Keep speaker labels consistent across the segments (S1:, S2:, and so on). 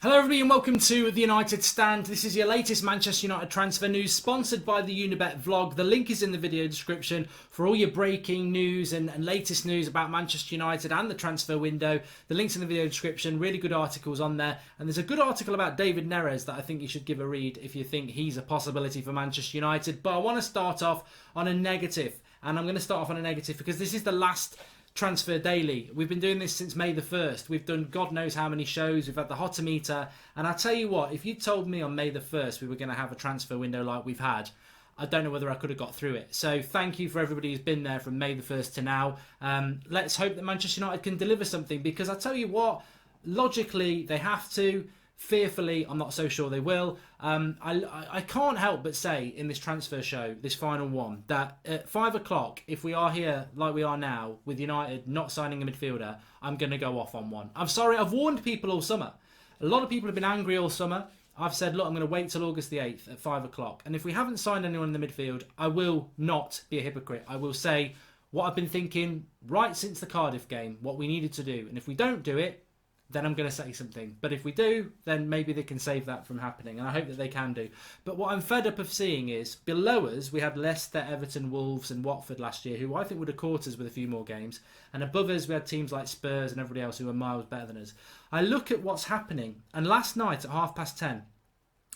S1: Hello everybody and welcome to the United Stand. This is your latest Manchester United transfer news, sponsored by the Unibet vlog. The link is in the video description for all your breaking news and latest news about Manchester United and the transfer window. The link's in the video description, really good articles on there. And there's a good article about David Neres that I think you should give a read if you think he's a possibility for Manchester United. But I want to start off on a negative. And I'm going to start off on a negative because this is the last Transfer Daily. We've been doing this since May the 1st. We've done God knows how many shows. We've had the Hotometer. And I tell you what, if you told me on May the 1st we were going to have a transfer window like we've had, I don't know whether I could have got through it. So thank you for everybody who's been there from May the 1st to now. Let's hope that Manchester United can deliver something, because I tell you what, logically they have to. Fearfully, I'm not so sure they will. I can't help but say in this transfer show, this final one, that at 5 o'clock, if we are here like we are now, with United not signing a midfielder, I'm going to go off on one. I'm sorry, I've warned people all summer. A lot of people have been angry all summer. I've said, look, I'm going to wait till August the 8th at 5 o'clock. And if we haven't signed anyone in the midfield, I will not be a hypocrite. I will say what I've been thinking right since the Cardiff game, what we needed to do. And if we don't do it, then I'm going to say something. But if we do, then maybe they can save that from happening. And I hope that they can do. But what I'm fed up of seeing is, below us, we had Leicester, Everton, Wolves and Watford last year, who I think would have caught us with a few more games. And above us, we had teams like Spurs and everybody else who were miles better than us. I look at what's happening. And last night at 10:30,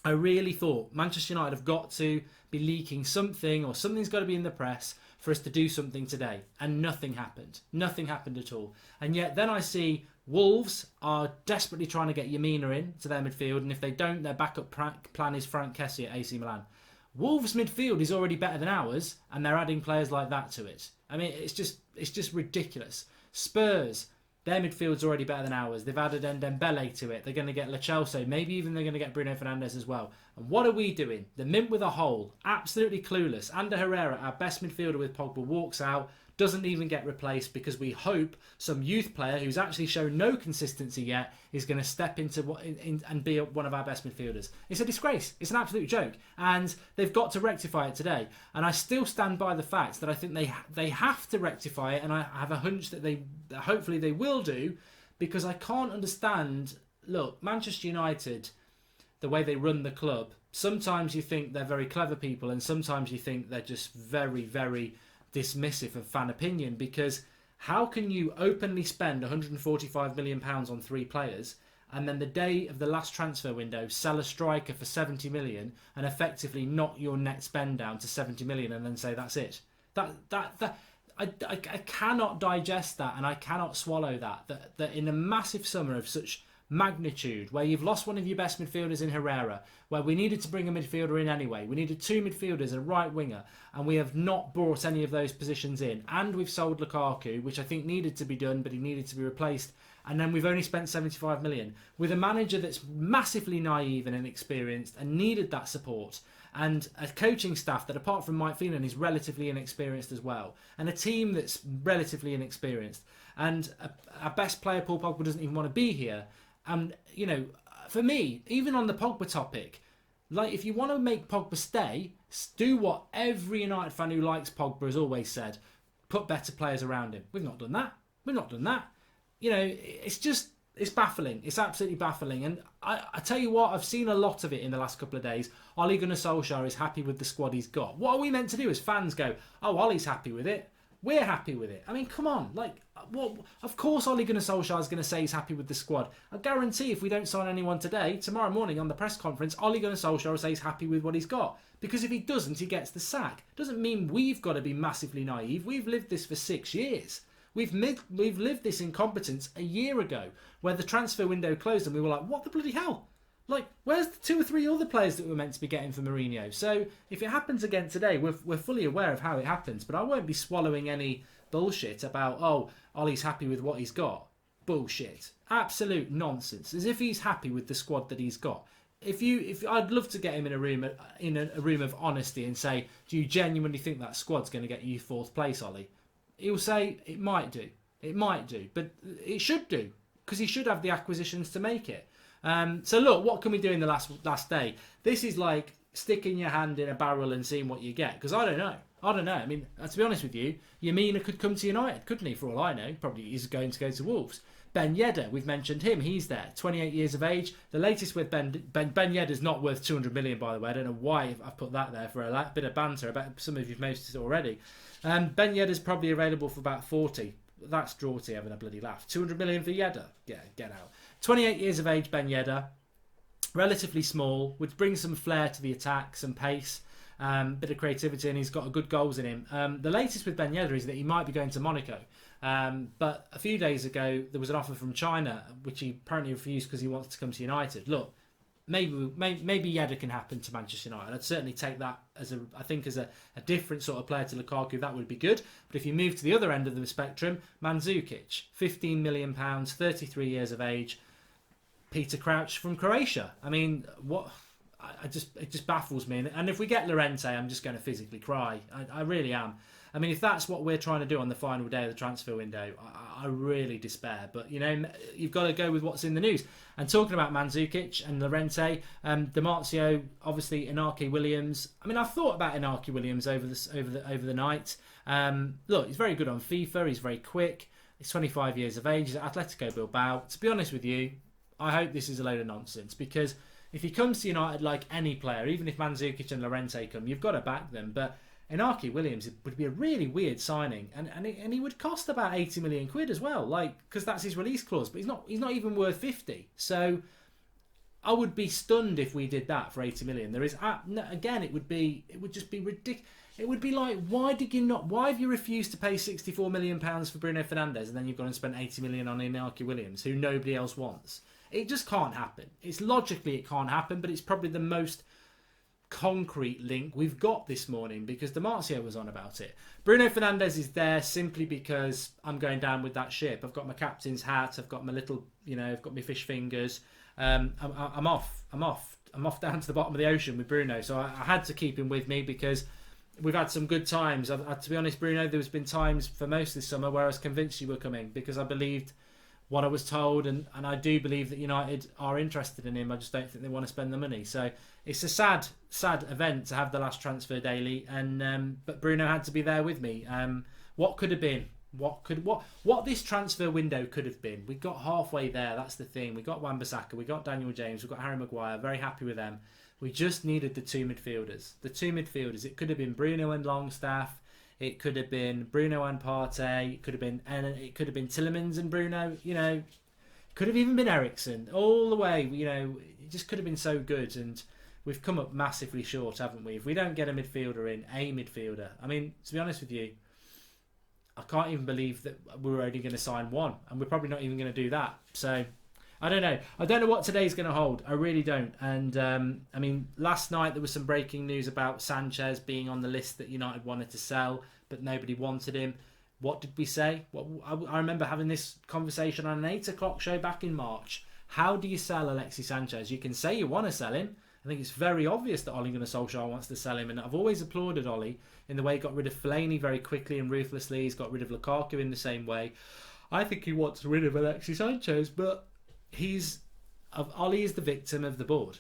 S1: I really thought Manchester United have got to be leaking something, or something's got to be in the press for us to do something today. And nothing happened. Nothing happened at all. And yet then I see Wolves are desperately trying to get Yamina in to their midfield, and if they don't, their backup plan is Frank Kessie at AC Milan. Wolves' midfield is already better than ours, and they're adding players like that to it. I mean, it's just ridiculous. Spurs, their midfield's already better than ours. They've added Dembele to it. They're going to get Lo Celso. Maybe even they're going to get Bruno Fernandes as well. And what are we doing? The mint with a hole. Absolutely clueless. Ander Herrera, our best midfielder with Pogba, walks out. Doesn't even get replaced because we hope some youth player who's actually shown no consistency yet is going to step into and be one of our best midfielders. It's a disgrace. It's an absolute joke. And they've got to rectify it today. And I still stand by the fact that I think they have to rectify it. And I have a hunch that hopefully they will do, because I can't understand. Look, Manchester United, the way they run the club, sometimes you think they're very clever people, and sometimes you think they're just very, very dismissive of fan opinion. Because how can you openly spend £145 million on 3 players and then the day of the last transfer window sell a striker for 70 million and effectively knock your net spend down to 70 million and then say that's it? I cannot digest that, and I cannot swallow that in a massive summer of such magnitude, where you've lost one of your best midfielders in Herrera, where we needed to bring a midfielder in anyway, we needed 2 midfielders and a right winger, and we have not brought any of those positions in, and we've sold Lukaku, which I think needed to be done, but he needed to be replaced, and then we've only spent 75 million with a manager that's massively naive and inexperienced and needed that support, and a coaching staff that, apart from Mike Phelan, is relatively inexperienced as well, and a team that's relatively inexperienced, and our best player, Paul Pogba, doesn't even want to be here. And, you know, for me, even on the Pogba topic, like, if you want to make Pogba stay, do what every United fan who likes Pogba has always said: put better players around him. We've not done that. We've not done that. You know, it's baffling. It's absolutely baffling. And I tell you what, I've seen a lot of it in the last couple of days. Ole Gunnar Solskjaer is happy with the squad he's got. What are we meant to do as fans? Go, oh, Ole's happy with it. We're happy with it. I mean, come on. Like, what? Of course Ole Gunnar Solskjaer is going to say he's happy with the squad. I guarantee if we don't sign anyone today, tomorrow morning on the press conference, Ole Gunnar Solskjaer will say he's happy with what he's got. Because if he doesn't, he gets the sack. Doesn't mean we've got to be massively naive. We've lived this for 6 years. We've lived this incompetence a year ago, where the transfer window closed and we were like, what the bloody hell? Like, where's the 2 or 3 other players that we're meant to be getting for Mourinho? So if it happens again today, we're fully aware of how it happens. But I won't be swallowing any bullshit about, oh, Ollie's happy with what he's got. Bullshit. Absolute nonsense. As if he's happy with the squad that he's got. If I'd love to get him in a room of honesty and say, do you genuinely think that squad's going to get you 4th place, Ollie? He'll say it might do. It might do. But it should do. Because he should have the acquisitions to make it. So look, what can we do in the last day? This is like sticking your hand in a barrel and seeing what you get. Because I don't know. I mean, to be honest with you, Yamina could come to United, couldn't he? For all I know, probably he's going to go to Wolves. Ben Yedder, we've mentioned him. He's there, 28 years of age. The latest with Ben Yedder's not worth 200 million, by the way. I don't know why I've put that there for a bit of banter. About some of you've noticed it already. Ben Yedder's probably available for about 40. That's Draughty having a bloody laugh. 200 million for Yedder? Yeah, get out. 28 years of age, Ben Yedder. Relatively small, would bring some flair to the attack, some pace, bit of creativity, and he's got good goals in him. The latest with Ben Yedder is that he might be going to Monaco. But a few days ago, there was an offer from China, which he apparently refused because he wants to come to United. Look, maybe Yedder can happen to Manchester United. I'd certainly take that as a different sort of player to Lukaku. That would be good. But if you move to the other end of the spectrum, Mandzukic, £15 million, 33 years of age, Peter Crouch from Croatia. I mean, what? It just baffles me. And if we get Llorente, I'm just going to physically cry. I really am. I mean, if that's what we're trying to do on the final day of the transfer window, I really despair. But, you know, you've got to go with what's in the news. And talking about Mandzukic and Llorente, Di Marzio, obviously Inaki Williams. I mean, I've thought about Inaki Williams over the night. Look, he's very good on FIFA. He's very quick. He's 25 years of age. He's at Atletico Bilbao. To be honest with you, I hope this is a load of nonsense, because if he comes to United like any player, even if Mandzukic and Llorente come, you've got to back them. But Inaki Williams would be a really weird signing, and he would cost about 80 million quid as well, like, because that's his release clause. But he's not even worth 50. So I would be stunned if we did that for 80 million. There is again, it would just be ridiculous. It would be like, why have you refused to pay 64 million pounds for Bruno Fernandes, and then you've gone and spent 80 million on Inaki Williams, who nobody else wants? It just can't happen. It's logically it can't happen, but it's probably the most concrete link we've got this morning, because Di Marzio was on about it. Bruno Fernandes is there simply because I'm going down with that ship. I've got my captain's hat. I've got my little, I've got my fish fingers. I'm off down to the bottom of the ocean with Bruno. So I had to keep him with me because we've had some good times. To be honest, Bruno, there's been times for most this summer where I was convinced you were coming because I believed what I was told, and I do believe that United are interested in him. I just don't think they want to spend the money. So it's a sad event to have the last transfer daily, and but Bruno had to be there with me. What could have been? What this transfer window could have been? We got halfway there. That's the thing. We got Wan-Bissaka, we got Daniel James, we got Harry Maguire. Very happy with them. We just needed the two midfielders. It could have been Bruno and Longstaff. It could have been Bruno and Partey. It could have been Tielemans and Bruno. Could have even been Eriksen. All the way. It just could have been so good, and we've come up massively short, haven't we? If we don't get a midfielder. I mean, to be honest with you, I can't even believe that we're only going to sign one, and we're probably not even going to do that. So I don't know. I don't know what today's going to hold. I really don't. And I mean, last night there was some breaking news about Sanchez being on the list that United wanted to sell, but nobody wanted him. What did we say? I remember having this conversation on an 8 o'clock show back in March. How do you sell Alexis Sanchez? You can say you want to sell him. I think it's very obvious that Ole Gunnar Solskjaer wants to sell him, and I've always applauded Ole in the way he got rid of Fellaini very quickly and ruthlessly. He's got rid of Lukaku in the same way. I think he wants rid of Alexis Sanchez, but Ole is the victim of the board,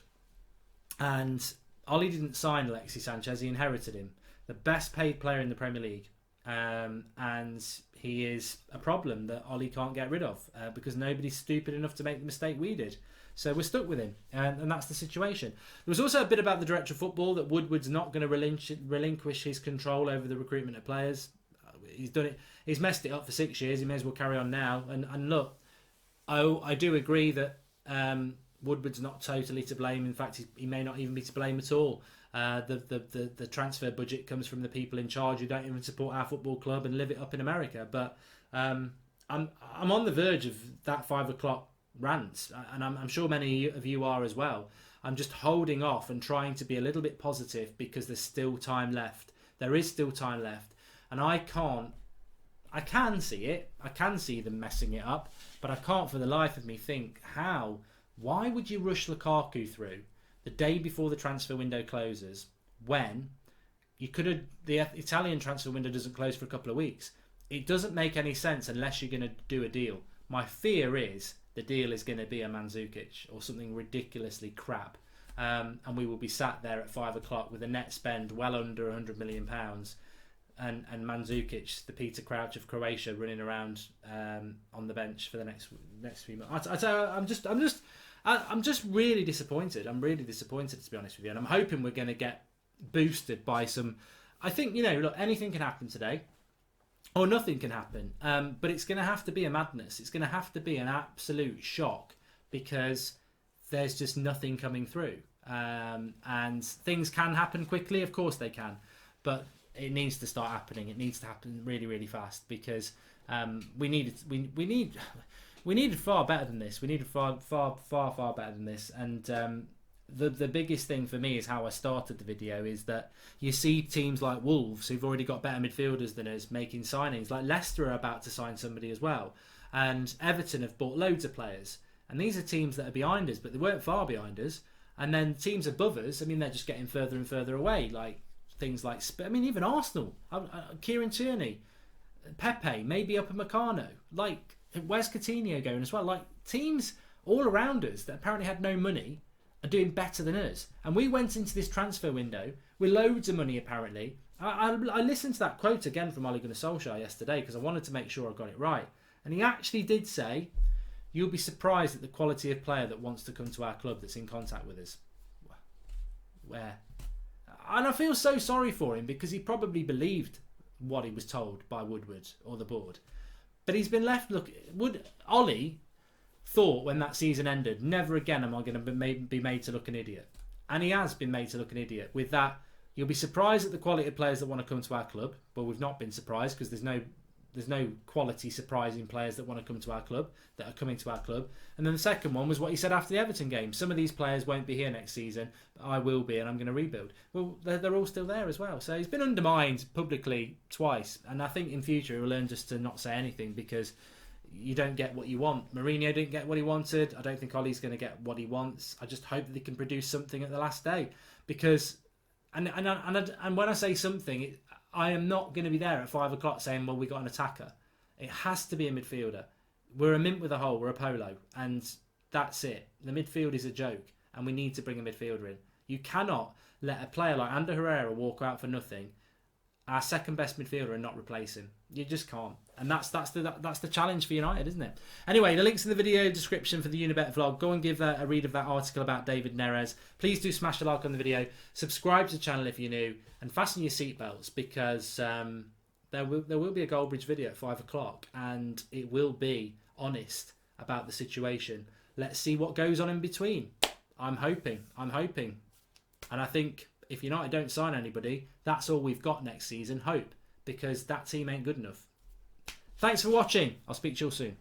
S1: and Ole didn't sign Alexis Sanchez. He inherited him, the best paid player in the Premier League, and he is a problem that Ole can't get rid of because nobody's stupid enough to make the mistake we did. So we're stuck with him, and that's the situation. There was also a bit about the director of football, that Woodward's not going to relinquish his control over the recruitment of players. He's done it. He's messed it up for 6 years. He may as well carry on now. And look, I do agree that Woodward's not totally to blame. In fact, he may not even be to blame at all. The transfer budget comes from the people in charge who don't even support our football club and live it up in America. But I'm on the verge of that 5 o'clock rant, and I'm sure many of you are as well. I'm just holding off and trying to be a little bit positive because there's still time left. There is still time left, and I can see it. I can see them messing it up, but I can't for the life of me think how. Why would you rush Lukaku through the day before the transfer window closes when you could have? The Italian transfer window doesn't close for a couple of weeks. It doesn't make any sense unless you're going to do a deal. My fear is the deal is going to be a Mandzukic or something ridiculously crap, and we will be sat there at 5 o'clock with a net spend well under £100 million. and Mandzukic, the Peter Crouch of Croatia, running around on the bench for the next few months. I tell you, I'm just really disappointed. I'm really disappointed, to be honest with you, and I'm hoping we're going to get boosted by some. I think, look, anything can happen today, or nothing can happen, but it's going to have to be a madness. It's going to have to be an absolute shock, because there's just nothing coming through, and things can happen quickly. Of course they can, but it needs to start happening. It needs to happen really, really fast, because we needed far better than this. We needed far better than this. And the biggest thing for me is how I started the video, is that you see teams like Wolves, who've already got better midfielders than us, making signings. Like Leicester are about to sign somebody as well, and Everton have bought loads of players. And these are teams that are behind us, but they weren't far behind us. And then teams above us, I mean, they're just getting further and further away. Like things like, even Arsenal, Kieran Tierney, Pepe, maybe Upamecano. Like, where's Coutinho going as well? Like, teams all around us that apparently had no money are doing better than us. And we went into this transfer window with loads of money, apparently. I listened to that quote again from Ole Gunnar Solskjaer yesterday, because I wanted to make sure I got it right. And he actually did say, "You'll be surprised at the quality of player that wants to come to our club, that's in contact with us." Where? And I feel so sorry for him, because he probably believed what he was told by Woodward or the board. But he's been left... Ollie thought when that season ended, never again am I going to be made to look an idiot. And he has been made to look an idiot. With that, you'll be surprised at the quality of players that want to come to our club. Well, we've not been surprised, because there's no quality surprising players that want to come to our club, that are coming to our club. And then the second one was what he said after the Everton game. Some of these players won't be here next season, but I will be, and I'm going to rebuild. Well, they're all still there as well. So he's been undermined publicly twice. And I think in future he'll learn just to not say anything, because you don't get what you want. Mourinho didn't get what he wanted. I don't think Ollie's going to get what he wants. I just hope that they can produce something at the last day. Because, and when I say something, I am not going to be there at 5 o'clock saying, well, we got an attacker. It has to be a midfielder. We're a mint with a hole. We're a polo. And that's it. The midfield is a joke. And we need to bring a midfielder in. You cannot let a player like Ander Herrera walk out for nothing, our second best midfielder, and not replace him. You just can't. And that's the challenge for United, isn't it? Anyway, the link's in the video description for the Unibet vlog. Go and give a read of that article about David Neres. Please do smash a like on the video. Subscribe to the channel if you're new. And fasten your seatbelts, because there will be a Goldbridge video at 5 o'clock. And it will be honest about the situation. Let's see what goes on in between. I'm hoping. And I think if United don't sign anybody, that's all we've got next season. Hope. Because that team ain't good enough. Thanks for watching. I'll speak to you all soon.